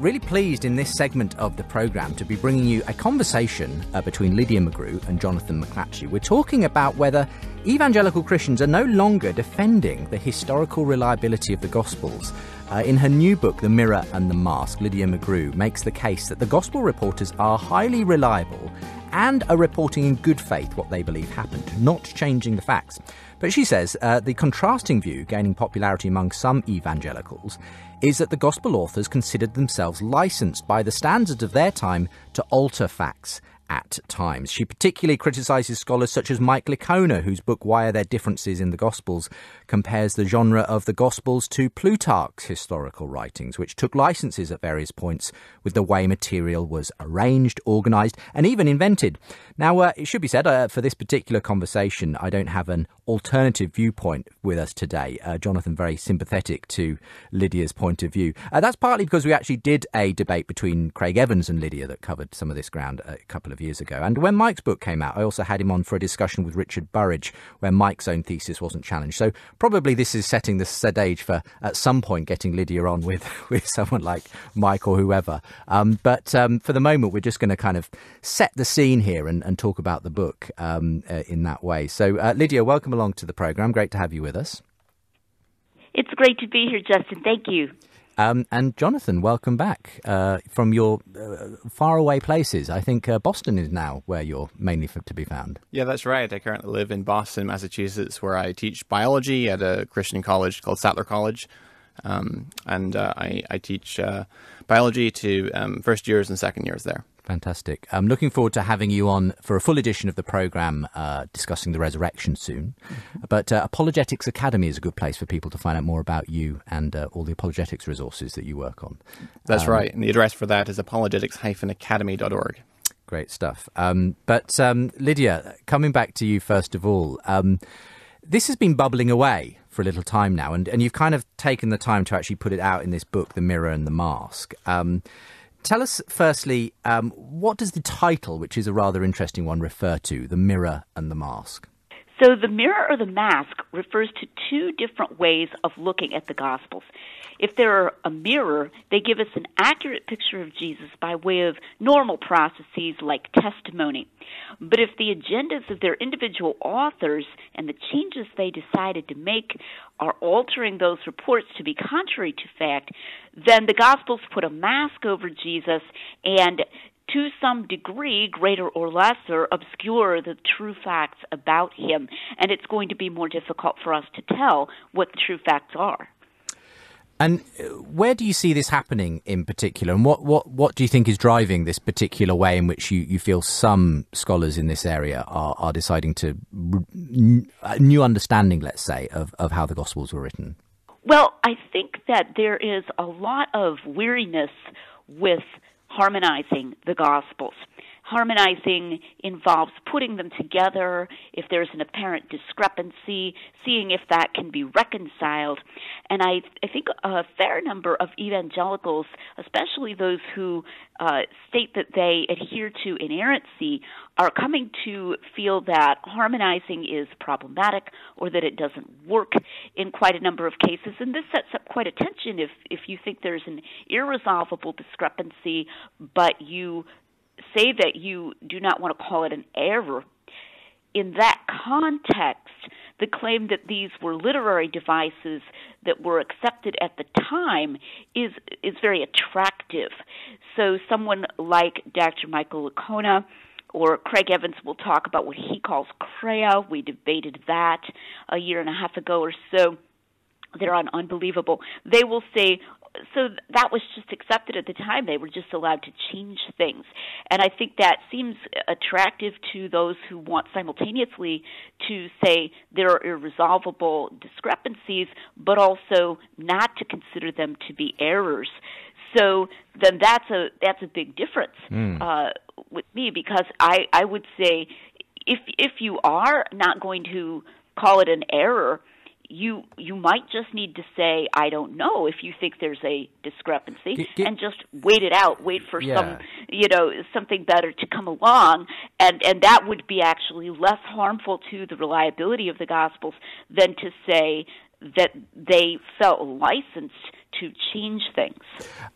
Really pleased in this segment of the programme to be bringing you a conversation between Lydia McGrew and Jonathan McLatchie. We're talking about whether evangelical Christians are no longer defending the historical reliability of the Gospels. In her new book, The Mirror and the Mask, Lydia McGrew makes the case that the Gospel reporters are highly reliable and are reporting in good faith what they believe happened, not changing the facts. But she says the contrasting view gaining popularity among some evangelicals is that the Gospel authors considered themselves licensed by the standards of their time to alter facts at times. She particularly criticises scholars such as Mike Licona, whose book Why Are There Differences in the Gospels compares the genre of the Gospels to Plutarch's historical writings, which took licences at various points with the way material was arranged, organised and even invented. Now, it should be said, for this particular conversation, I don't have an alternative viewpoint with us today. Jonathan, very sympathetic to Lydia's point of view. That's partly because we actually did a debate between Craig Evans and Lydia that covered some of this ground a couple of years ago. And when Mike's book came out, I also had him on for a discussion with Richard Burridge, where Mike's own thesis wasn't challenged. So probably this is setting the stage for, at some point, getting Lydia on with someone like Mike or whoever. But for the moment, we're just going to kind of set the scene here and talk about the book in that way. So, Lydia, welcome along to the programme. Great to have you with us. It's great to be here, Justin. Thank you. And Jonathan, welcome back from your faraway places. I think Boston is now where you're mainly to be found. Yeah, that's right. I currently live in Boston, Massachusetts, where I teach biology at a Christian college called Sattler College. I teach biology to first years and second years there. Fantastic. I'm looking forward to having you on for a full edition of the programme discussing the resurrection soon. But Apologetics Academy is a good place for people to find out more about you and all the apologetics resources that you work on. That's right. And the address for that is apologetics-academy.org. Great stuff. But Lydia, coming back to you first of all, this has been bubbling away for a little time now, and you've kind of taken the time to actually put it out in this book, The Mirror and the Mask. Tell us, firstly, what does the title, which is a rather interesting one, refer to, The Mirror and the Mask? So the mirror or the mask refers to two different ways of looking at the Gospels. If they're a mirror, they give us an accurate picture of Jesus by way of normal processes like testimony. But if the agendas of their individual authors and the changes they decided to make are altering those reports to be contrary to fact, then the Gospels put a mask over Jesus and, to some degree, greater or lesser, obscure the true facts about him. And it's going to be more difficult for us to tell what the true facts are. And where do you see this happening in particular? And what do you think is driving this particular way in which you feel some scholars in this area are deciding to a new understanding, let's say, of how the Gospels were written? Well, I think that there is a lot of weariness with harmonizing the Gospels. Harmonizing involves putting them together if there's an apparent discrepancy, seeing if that can be reconciled. And I think a fair number of evangelicals, especially those who state that they adhere to inerrancy, are coming to feel that harmonizing is problematic or that it doesn't work in quite a number of cases. And this sets up quite a tension if you think there's an irresolvable discrepancy, but you say that you do not want to call it an error. In that context, the claim that these were literary devices that were accepted at the time is very attractive. So someone like Dr. Michael Licona or Craig Evans will talk about what he calls crea. We debated that a year and a half ago or so. They're unbelievable. They will say, so that was just accepted at the time. They were just allowed to change things. And I think that seems attractive to those who want simultaneously to say there are irresolvable discrepancies, but also not to consider them to be errors. So then that's a big difference with me, because I would say if you are not going to call it an error, you might just need to say, I don't know, if you think there's a discrepancy, and just wait it out, wait for something better to come along, and that would be actually less harmful to the reliability of the Gospels than to say that they felt licensed to change things.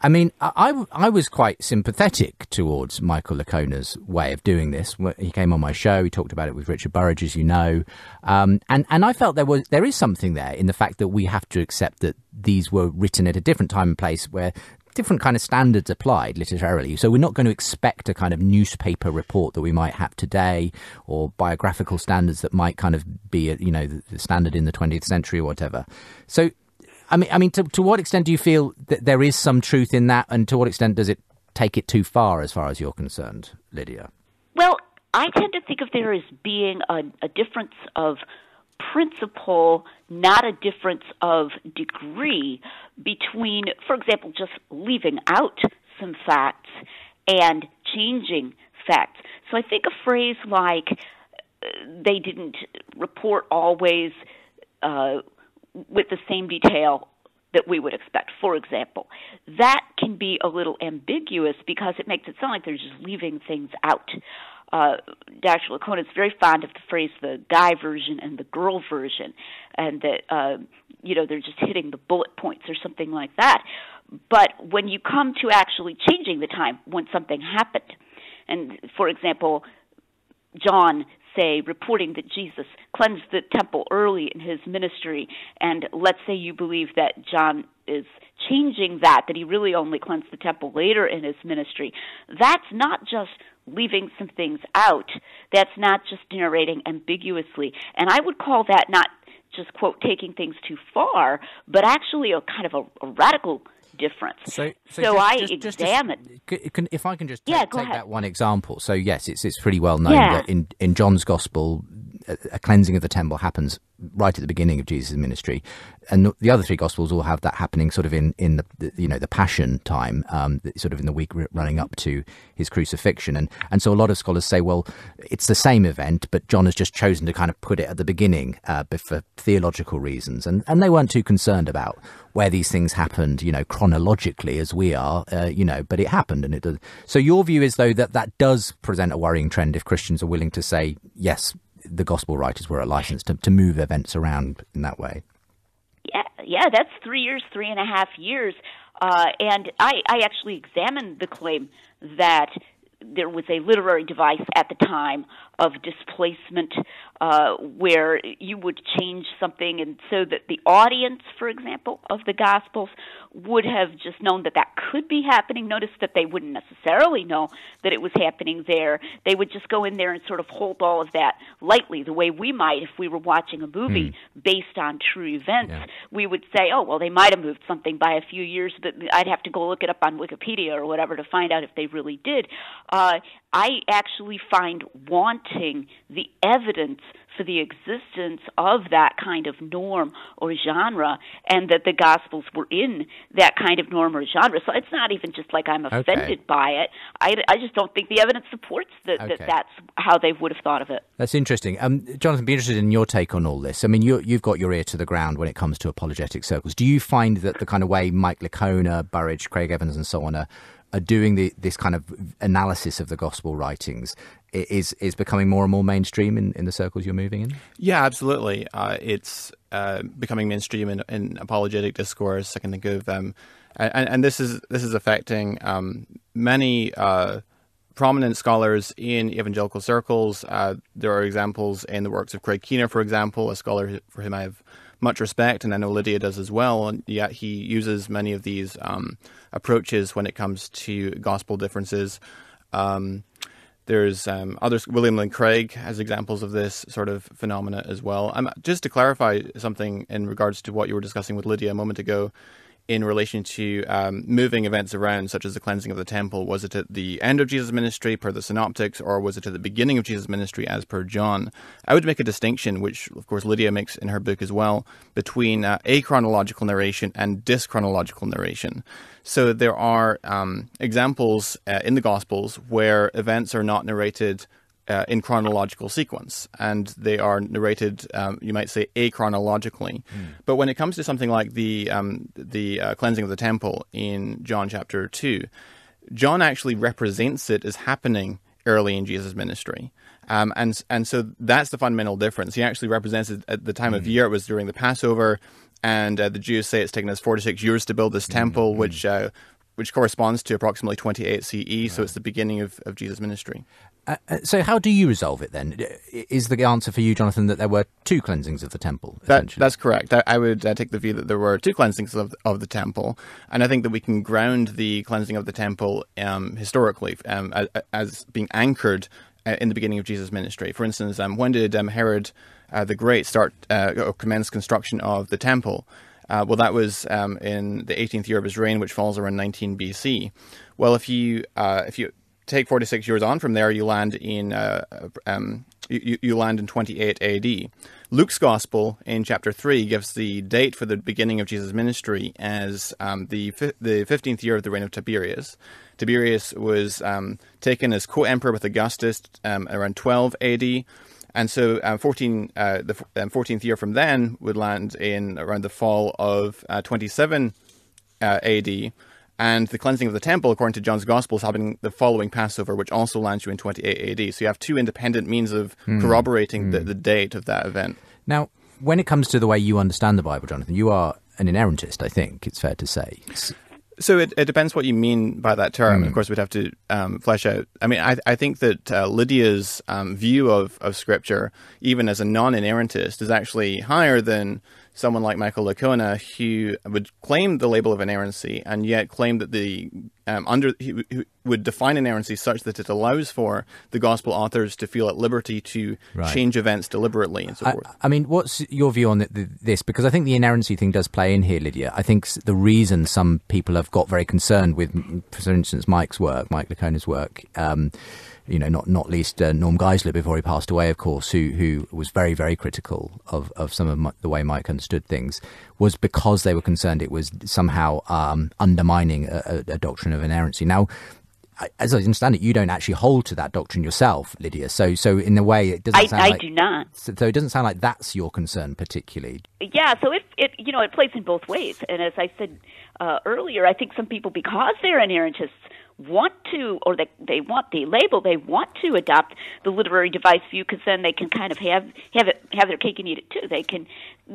I mean, I was quite sympathetic towards Michael Lacona's way of doing this. He came on my show. He talked about it with Richard Burridge, as you know, and I felt there is something there in the fact that we have to accept that these were written at a different time and place where different kind of standards applied literarily. So we're not going to expect a kind of newspaper report that we might have today, or biographical standards that might kind of be, the standard in the 20th century or whatever. So, I mean, to what extent do you feel that there is some truth in that, and to what extent does it take it too far as you're concerned, Lydia? Well, I tend to think of there as being a difference of principle, not a difference of degree, between, for example, just leaving out some facts and changing facts. So I think a phrase like, they didn't report always with the same detail that we would expect, for example, that can be a little ambiguous because it makes it sound like they're just leaving things out. Dr. Lacona is very fond of the phrase the guy version and the girl version, and that, they're just hitting the bullet points or something like that. But when you come to actually changing the time when something happened, and, for example, John, say, reporting that Jesus cleansed the temple early in his ministry, and let's say you believe that John is changing that he really only cleansed the temple later in his ministry, that's not just leaving some things out. That's not just narrating ambiguously. And I would call that not just, quote, taking things too far, but actually a kind of a radical difference. So examine. If I can just take that one example. So yes, it's pretty well known that in John's Gospel, a cleansing of the temple happens right at the beginning of Jesus' ministry, and the other three Gospels all have that happening sort of in the Passion time, sort of in the week running up to his crucifixion, and so a lot of scholars say, well, it's the same event, but John has just chosen to kind of put it at the beginning for theological reasons, and they weren't too concerned about where these things happened, chronologically as we are, but it happened, and it does. So your view is, though, that does present a worrying trend if Christians are willing to say, yes, the gospel writers were a license to move events around in that way. Yeah, that's 3.5 years. And I actually examined the claim that there was a literary device at the time of displacement where you would change something, and so that the audience, for example, of the Gospels would have just known that could be happening. Notice that they wouldn't necessarily know that it was happening there. They would just go in there and sort of hold all of that lightly, the way we might if we were watching a movie based on true events. Yeah. We would say, oh, well, they might have moved something by a few years, but I'd have to go look it up on Wikipedia or whatever to find out if they really did. I actually find wanting the evidence for the existence of that kind of norm or genre, and that the Gospels were in that kind of norm or genre. So it's not even just like I'm offended by it. I just don't think the evidence supports that that's how they would have thought of it. That's interesting. Jonathan, be interested in your take on all this. I mean, you've got your ear to the ground when it comes to apologetic circles. Do you find that the kind of way Mike Lacona, Burridge, Craig Evans and so on are doing this kind of analysis of the gospel writings is becoming more and more mainstream in the circles you're moving in? Yeah, absolutely. It's becoming mainstream in apologetic discourse. I can think of, and this is affecting many prominent scholars in evangelical circles. There are examples in the works of Craig Keener, for example, a scholar for whom I have much respect, and I know Lydia does as well, and yet he uses many of these approaches when it comes to gospel differences. There's others. William Lane Craig has examples of this sort of phenomena as well. Just to clarify something in regards to what you were discussing with Lydia a moment ago, in relation to moving events around, such as the cleansing of the temple. Was it at the end of Jesus' ministry, per the synoptics, or was it at the beginning of Jesus' ministry, as per John? I would make a distinction, which, of course, Lydia makes in her book as well, between achronological narration and dyschronological narration. So there are examples in the Gospels where events are not narrated in chronological sequence, and they are narrated, you might say, achronologically. But when it comes to something like the cleansing of the temple in John chapter 2, John actually represents it as happening early in Jesus' ministry. And so that's the fundamental difference. He actually represents it at the time of year. It was during the Passover, And the Jews say it's taken us 46 years to build this temple, which corresponds to approximately 28 CE, so it's the beginning of Jesus' ministry. So how do you resolve it then? Is the answer for you, Jonathan, that there were two cleansings of the temple? That's correct. I would take the view that there were two cleansings of the temple, and I think that we can ground the cleansing of the temple historically as being anchored in the beginning of Jesus' ministry. For instance, when did Herod the Great commence construction of the temple? Well, that was in the 18th year of his reign, which falls around 19 BC. Well, if you take 46 years on from there, you land in you land in 28 AD. Luke's Gospel in chapter 3 gives the date for the beginning of Jesus' ministry as the 15th year of the reign of Tiberius. Tiberius was taken as co-emperor with Augustus around 12 AD. And so the 14th year from then would land in around the fall of 27 AD. And the cleansing of the temple, according to John's Gospel, is happening the following Passover, which also lands you in 28 AD. So you have two independent means of corroborating the date of that event. Now, when it comes to the way you understand the Bible, Jonathan, you are an inerrantist, I think it's fair to say. So it depends what you mean by that term. Of course, we'd have to flesh out. I mean, I think that Lydia's view of Scripture, even as a non-inerrantist, is actually higher than someone like Michael Licona, who would claim the label of inerrancy and yet claim that he would define inerrancy such that it allows for the gospel authors to feel at liberty to change events deliberately and so forth. I mean, what's your view on this? Because I think the inerrancy thing does play in here, Lydia. I think the reason some people have got very concerned with, for instance, Mike Licona's work, not least Norm Geisler before he passed away, of course, who was very, very critical of some of the way Mike understood things, was because they were concerned it was somehow undermining a doctrine of inerrancy. Now, as I understand it, you don't actually hold to that doctrine yourself, Lydia. So in a way, it doesn't sound like... I do not. So it doesn't sound like that's your concern particularly. Yeah, so it plays in both ways. And as I said earlier, I think some people, because they're inerrantists, want to, or they want the label, they want to adopt the literary device view, because then they can kind of have their cake and eat it too. They can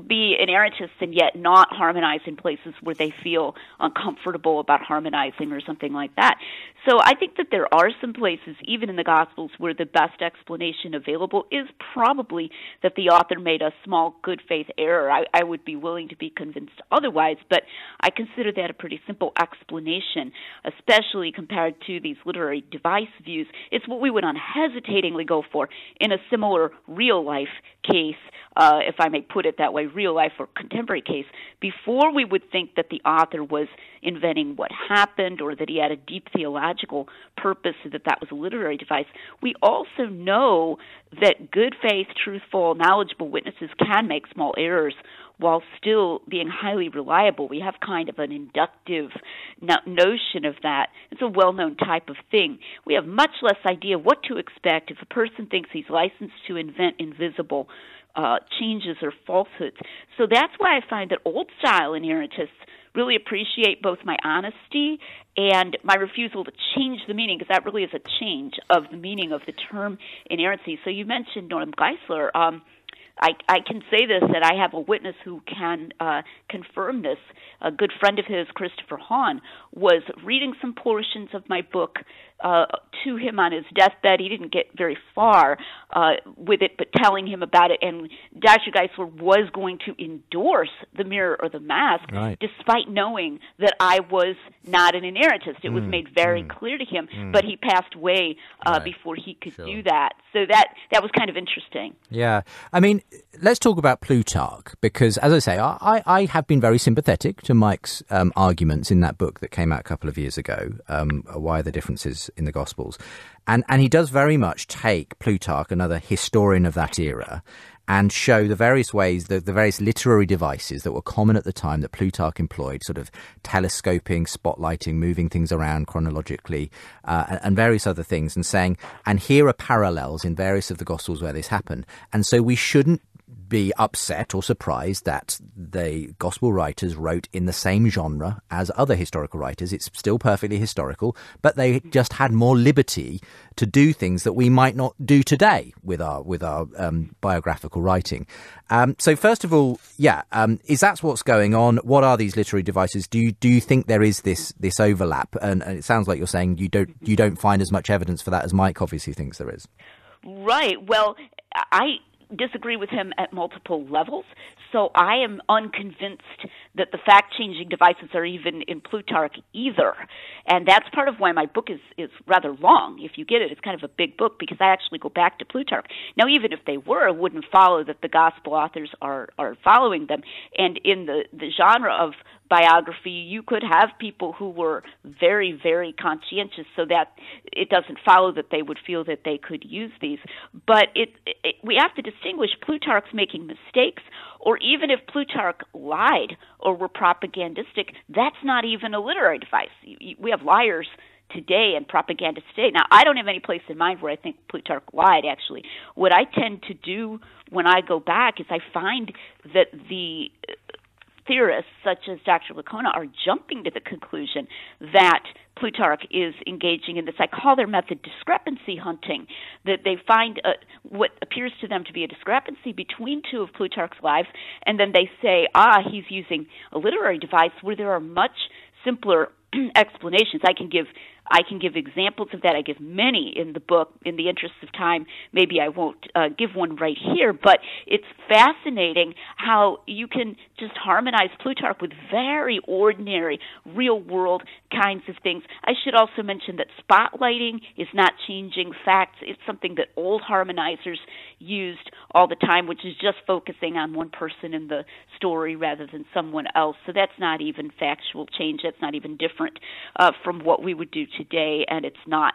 be inerrantists and yet not harmonize in places where they feel uncomfortable about harmonizing or something like that. So I think that there are some places, even in the Gospels, where the best explanation available is probably that the author made a small good faith error. I would be willing to be convinced otherwise, but I consider that a pretty simple explanation, especially compared to these literary device views. It's what we would unhesitatingly go for in a similar real-life case, if I may put it that way, real-life or contemporary case, before we would think that the author was inventing what happened or that he had a deep theological purpose, that was a literary device. We also know that good faith, truthful, knowledgeable witnesses can make small errors while still being highly reliable. We have kind of an inductive notion of that. It's a well-known type of thing. We have much less idea what to expect if a person thinks he's licensed to invent invisible changes or falsehoods. So that's why I find that old-style inerrantists really appreciate both my honesty and my refusal to change the meaning, because that really is a change of the meaning of the term inerrancy. So you mentioned Norm Geisler. I can say this, that I have a witness who can confirm this. A good friend of his, Christopher Hahn, was reading some portions of my book to him on his deathbed. He didn't get very far with it, but telling him about it. And Dr. Geisler was going to endorse the mirror or the mask, despite knowing that I was not an inerrantist. It was made very clear to him, but he passed away before he could do that. So that was kind of interesting. Yeah. I mean, let's talk about Plutarch, because, as I say, I have been very sympathetic to Mike's arguments in that book that came out a couple of years ago, Why Are the Differences in the Gospels. And he does very much take Plutarch, another historian of that era, and show the various ways, the various literary devices that were common at the time that Plutarch employed, sort of telescoping, spotlighting, moving things around chronologically, and various other things, and saying, and here are parallels in various of the Gospels where this happened. And so we shouldn't be upset or surprised that the gospel writers wrote in the same genre as other historical writers. It's still perfectly historical, but they just had more liberty to do things that we might not do today with our biographical writing. So first of all, is that what's going on? What are these literary devices? Do you think there is this overlap? And it sounds like you're saying you don't find as much evidence for that as Mike obviously thinks there is. Right. Well, I disagree with him at multiple levels. So I am unconvinced that the fact-changing devices are even in Plutarch either. And that's part of why my book is rather long. If you get it, it's kind of a big book because I actually go back to Plutarch. Now, even if they were, it wouldn't follow that the gospel authors are following them. And in the genre of biography, you could have people who were very, very conscientious, so that it doesn't follow that they would feel that they could use these. But we have to distinguish Plutarch's making mistakes, or even if Plutarch lied or were propagandistic, that's not even a literary device. We have liars today and propagandists today. Now, I don't have any place in mind where I think Plutarch lied, actually. What I tend to do when I go back is I find that the theorists, such as Dr. Licona, are jumping to the conclusion that Plutarch is engaging in this. I call their method discrepancy hunting, that they find what appears to them to be a discrepancy between two of Plutarch's lives, and then they say, he's using a literary device where there are much simpler explanations. I can give examples of that. I give many in the book. In the interest of time, maybe I won't give one right here, but it's fascinating how you can just harmonize Plutarch with very ordinary, real-world kinds of things. I should also mention that spotlighting is not changing facts. It's something that old harmonizers used all the time, which is just focusing on one person in the story rather than someone else. So that's not even factual change. That's not even different from what we would do today, and it's not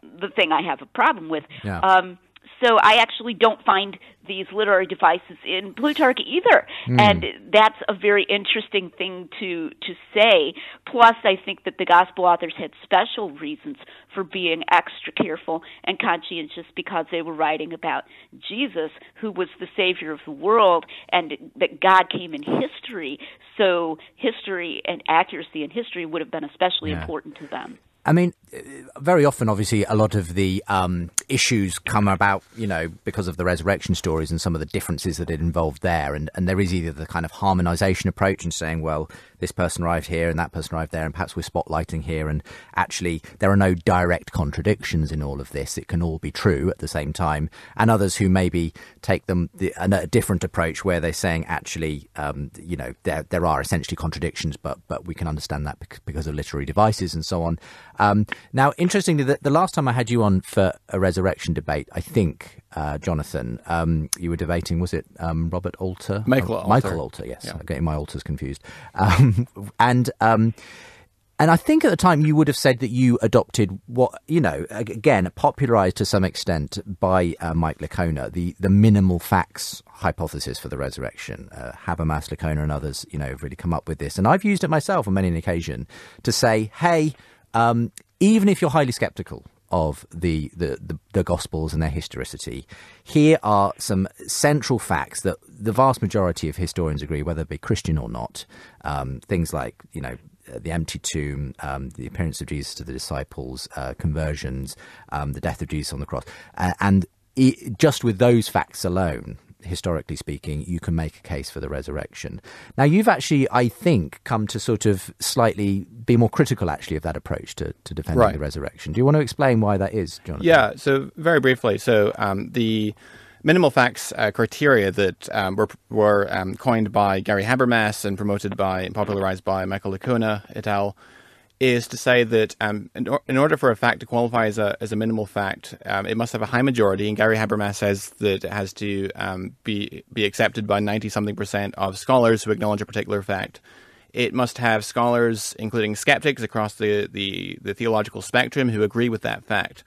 the thing I have a problem with. Yeah. So I actually don't find these literary devices in Plutarch either. And that's a very interesting thing to say. Plus, I think that the gospel authors had special reasons for being extra careful and conscientious because they were writing about Jesus, who was the Savior of the world, and that God came in history. So history and accuracy in history would have been especially important to them. I mean, very often, obviously, a lot of the issues come about, because of the resurrection stories and some of the differences that it involved there. And there is either the kind of harmonization approach and saying, well, this person arrived here and that person arrived there, and perhaps we're spotlighting here. And actually, there are no direct contradictions in all of this. It can all be true at the same time. And others who maybe take a different approach where they're saying, actually, there are essentially contradictions, but we can understand that because of literary devices and so on. Now, interestingly, the last time I had you on for a resurrection debate, I think, Jonathan, you were debating, was it Robert Alter? Michael Alter. Michael Alter, yes. Yeah. I'm getting my alters confused. And I think at the time you would have said that you adopted what, again, popularized to some extent by Mike Licona, the minimal facts hypothesis for the resurrection. Habermas, Licona and others, have really come up with this. And I've used it myself on many an occasion to say, hey, even if you're highly skeptical of the Gospels and their historicity, here are some central facts that the vast majority of historians agree, whether they be Christian or not. Things like, the empty tomb, the appearance of Jesus to the disciples, conversions, the death of Jesus on the cross. Just with those facts alone, historically speaking, you can make a case for the resurrection. Now, you've actually, I think, come to sort of slightly be more critical, actually, of that approach to defending the resurrection. Do you want to explain why that is, Jonathan? Yeah, so very briefly. So the minimal facts criteria that were coined by Gary Habermas and popularized by Michael Licona et al. Is to say that in order for a fact to qualify as a minimal fact, it must have a high majority. And Gary Habermas says that it has to be accepted by 90-something% of scholars who acknowledge a particular fact. It must have scholars, including skeptics across the theological spectrum, who agree with that fact.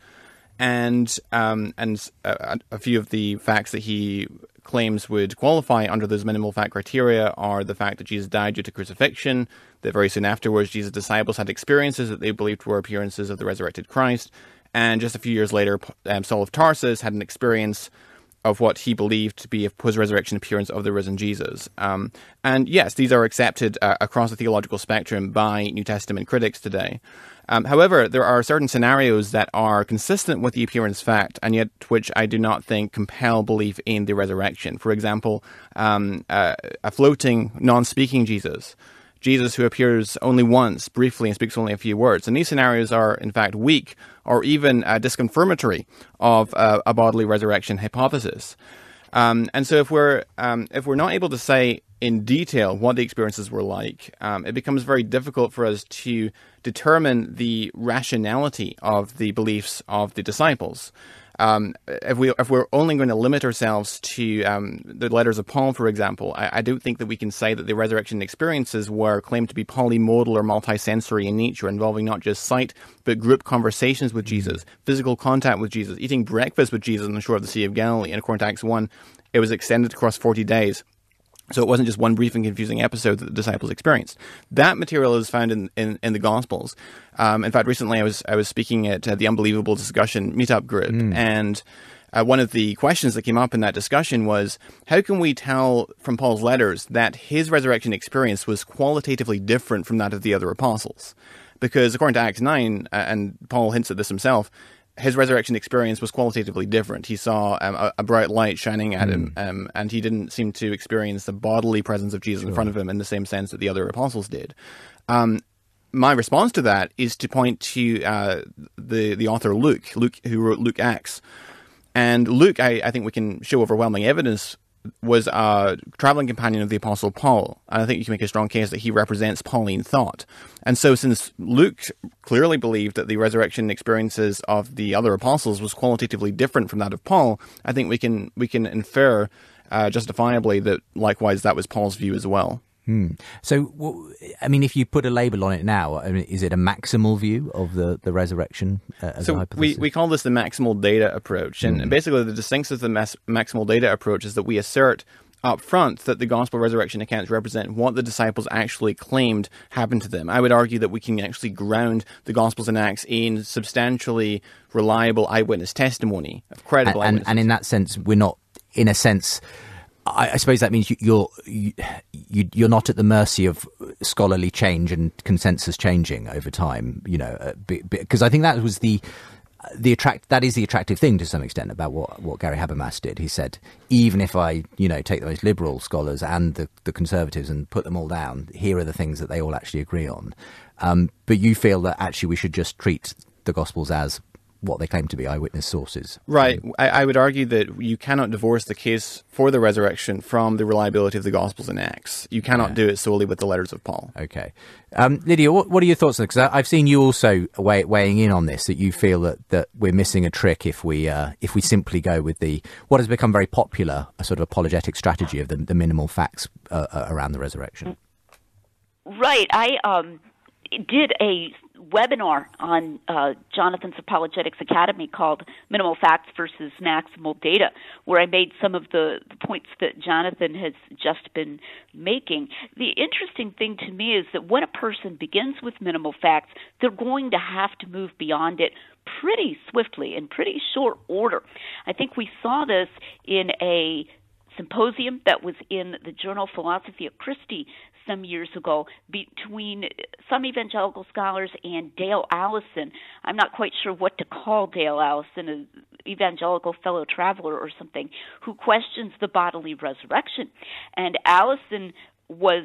And a few of the facts that he claims would qualify under those minimal fact criteria are the fact that Jesus died due to crucifixion, that very soon afterwards Jesus' disciples had experiences that they believed were appearances of the resurrected Christ, and just a few years later, Saul of Tarsus had an experience of what he believed to be a post-resurrection appearance of the risen Jesus. And yes, these are accepted across the theological spectrum by New Testament critics today. However, there are certain scenarios that are consistent with the appearance fact, and yet which I do not think compel belief in the resurrection. For example, a floating, non-speaking Jesus who appears only once, briefly, and speaks only a few words. And these scenarios are, in fact, weak or even disconfirmatory of a bodily resurrection hypothesis. And so if we're not able to say in detail what the experiences were like, it becomes very difficult for us to determine the rationality of the beliefs of the disciples. If we're only going to limit ourselves to the letters of Paul, for example, I don't think that we can say that the resurrection experiences were claimed to be polymodal or multisensory in nature, involving not just sight, but group conversations with Jesus, physical contact with Jesus, eating breakfast with Jesus on the shore of the Sea of Galilee. And according to Acts 1, it was extended across 40 days. So it wasn't just one brief and confusing episode that the disciples experienced. That material is found in the Gospels. In fact, recently I was speaking at the Unbelievable Discussion meetup group, and one of the questions that came up in that discussion was, how can we tell from Paul's letters that his resurrection experience was qualitatively different from that of the other apostles? Because according to Acts 9, and Paul hints at this himself, his resurrection experience was qualitatively different. He saw a bright light shining at him, and he didn't seem to experience the bodily presence of Jesus in front of him in the same sense that the other apostles did. My response to that is to point to the author Luke, who wrote Luke Acts. And Luke, I think we can show overwhelming evidence, was a traveling companion of the Apostle Paul. And I think you can make a strong case that he represents Pauline thought. And so since Luke clearly believed that the resurrection experiences of the other apostles was qualitatively different from that of Paul, I think we can infer justifiably that likewise that was Paul's view as well. So, I mean, if you put a label on it now, I mean, is it a maximal view of the resurrection as a hypothesis? We call this the maximal data approach. And basically the distinction of the maximal data approach is that we assert up front that the gospel resurrection accounts represent what the disciples actually claimed happened to them. I would argue that we can actually ground the Gospels and Acts in substantially reliable eyewitness testimony, of credible eyewitnesses. And in that sense, we're not, in a sense... I suppose that means you're not at the mercy of scholarly change and consensus changing over time, you know, because I think that was the attractive thing to some extent about what Gary Habermas did. He said, even if I, you know, take the most liberal scholars and the conservatives and put them all down, here are the things that they all actually agree on. But you feel that actually we should just treat the Gospels as what they claim to be eyewitness sources. Right. I would argue that you cannot divorce the case for the resurrection from the reliability of the Gospels and Acts. You cannot do it solely with the letters of Paul. Okay. Lydia, what are your thoughts on this? Because I've seen you also weighing in on this, that you feel that we're missing a trick if we simply go with what has become very popular, a sort of apologetic strategy of the minimal facts around the resurrection. Right. I did a webinar on Jonathan's Apologetics Academy called Minimal Facts versus Maximal Data, where I made some of the points that Jonathan has just been making. The interesting thing to me is that when a person begins with minimal facts, they're going to have to move beyond it pretty swiftly, in pretty short order. I think we saw this in a symposium that was in the journal Philosophy of Christi some years ago between some evangelical scholars and Dale Allison. I'm not quite sure what to call Dale Allison, an evangelical fellow traveler or something, who questions the bodily resurrection. And Allison was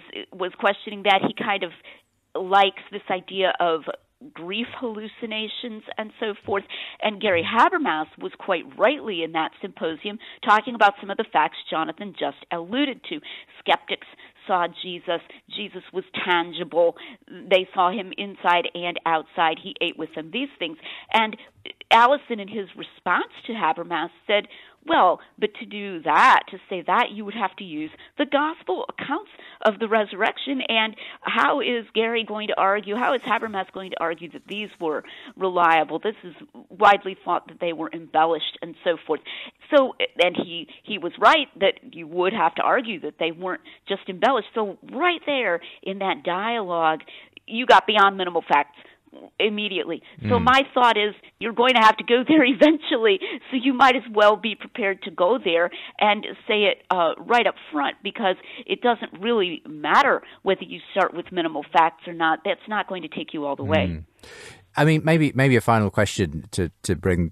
questioning that. He kind of likes this idea of grief hallucinations and so forth. And Gary Habermas was quite rightly in that symposium talking about some of the facts Jonathan just alluded to. Skeptics saw Jesus. Jesus was tangible. They saw him inside and outside. He ate with them, these things. And Allison, in his response to Habermas, said, well, but to do that, to say that, you would have to use the gospel accounts of the resurrection. And how is Gary going to argue, how is Habermas going to argue that these were reliable? This is widely thought that they were embellished and so forth. So, and he was right that you would have to argue that they weren't just embellished. So right there in that dialogue, you got beyond minimal facts immediately. So my thought is you're going to have to go there eventually, so you might as well be prepared to go there and say it right up front, because it doesn't really matter whether you start with minimal facts or not. That's not going to take you all the way. I mean, maybe a final question to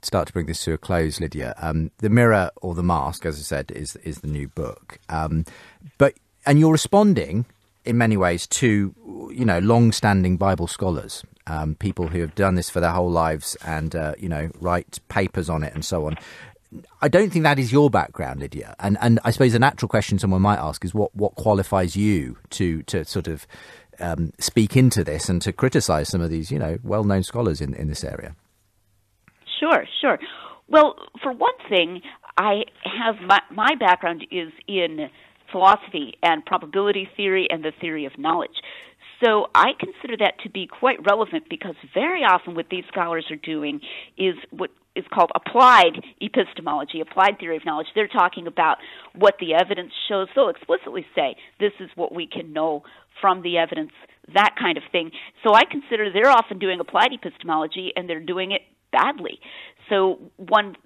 start to bring this to a close, Lydia. The Mirror or the Mask, as I said, is the new book. And you're responding in many ways to, long-standing Bible scholars, people who have done this for their whole lives and, write papers on it and so on. I don't think that is your background, Lydia. And I suppose the natural question someone might ask is what qualifies you to sort of speak into this and to criticize some of these, well-known scholars in this area? Sure. Well, for one thing, I have my background is in philosophy and probability theory and the theory of knowledge. So I consider that to be quite relevant, because very often what these scholars are doing is what is called applied epistemology, applied theory of knowledge. They're talking about what the evidence shows. They'll explicitly say, this is what we can know from the evidence, that kind of thing. So I consider they're often doing applied epistemology, and they're doing it badly. So one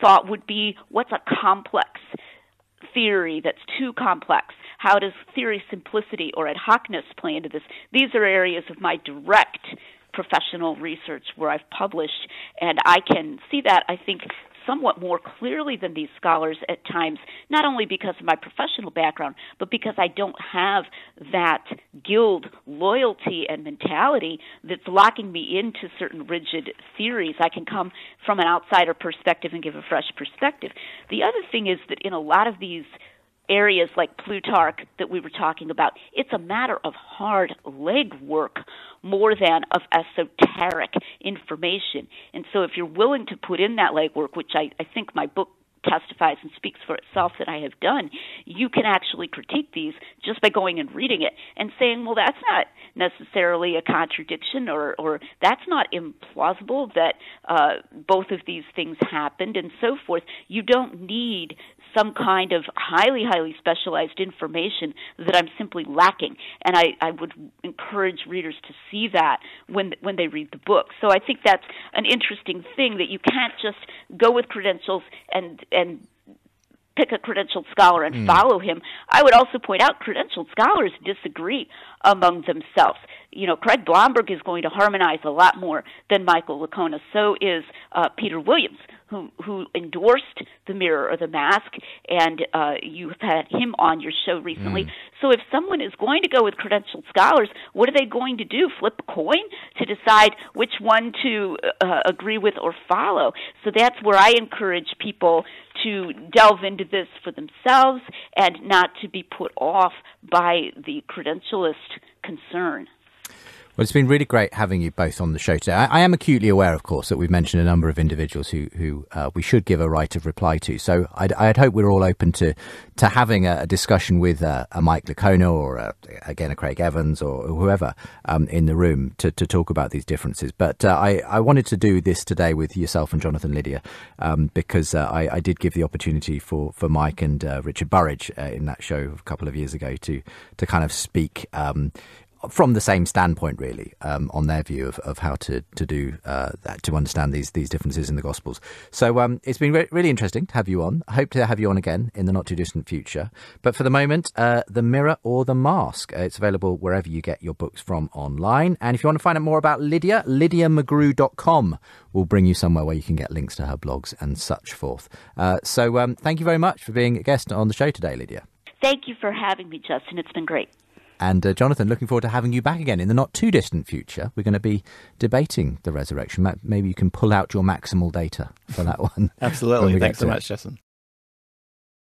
thought would be, what's a complex theory that's too complex? How does theory simplicity or ad hocness play into this? These are areas of my direct professional research where I've published, and I can see that, I think, somewhat more clearly than these scholars at times, not only because of my professional background, but because I don't have that guild loyalty and mentality that's locking me into certain rigid theories. I can come from an outsider perspective and give a fresh perspective. The other thing is that in a lot of these areas like Plutarch that we were talking about, it's a matter of hard legwork more than of esoteric information. And so if you're willing to put in that legwork, which I think my book testifies and speaks for itself that I have done, you can actually critique these just by going and reading it and saying, well, that's not necessarily a contradiction, or that's not implausible that both of these things happened, and so forth. You don't need some kind of highly, highly specialized information that I'm simply lacking. And I would encourage readers to see that when they read the book. So I think that's an interesting thing, that you can't just go with credentials and pick a credentialed scholar and follow him. I would also point out credentialed scholars disagree among themselves. Craig Blomberg is going to harmonize a lot more than Michael Licona. So is Peter Williams, who endorsed The Mirror or the Mask, and you've had him on your show recently. So if someone is going to go with credentialed scholars, what are they going to do? Flip a coin to decide which one to agree with or follow? So that's where I encourage people to delve into this for themselves and not to be put off by the credentialist concern. Well, it's been really great having you both on the show today. I am acutely aware, of course, that we've mentioned a number of individuals who we should give a right of reply to. So I'd hope we're all open to having a discussion with a Mike Licona or, again, a Craig Evans or whoever in the room to talk about these differences. But I wanted to do this today with yourself and Jonathan, Lydia, because I did give the opportunity for Mike and Richard Burridge in that show a couple of years ago to kind of speak from the same standpoint, really, on their view of how to do that, to understand these differences in the Gospels. So it's been really interesting to have you on. I hope to have you on again in the not too distant future. But for the moment, The Mirror or the Mask. It's available wherever you get your books from online. And if you want to find out more about Lydia, LydiaMcGrew.com will bring you somewhere where you can get links to her blogs and such forth. So thank you very much for being a guest on the show today, Lydia. Thank you for having me, Justin. It's been great. And Jonathan, looking forward to having you back again in the not too distant future. We're going to be debating the resurrection. Maybe you can pull out your maximal data for that one. Absolutely. Thanks so much, Justin.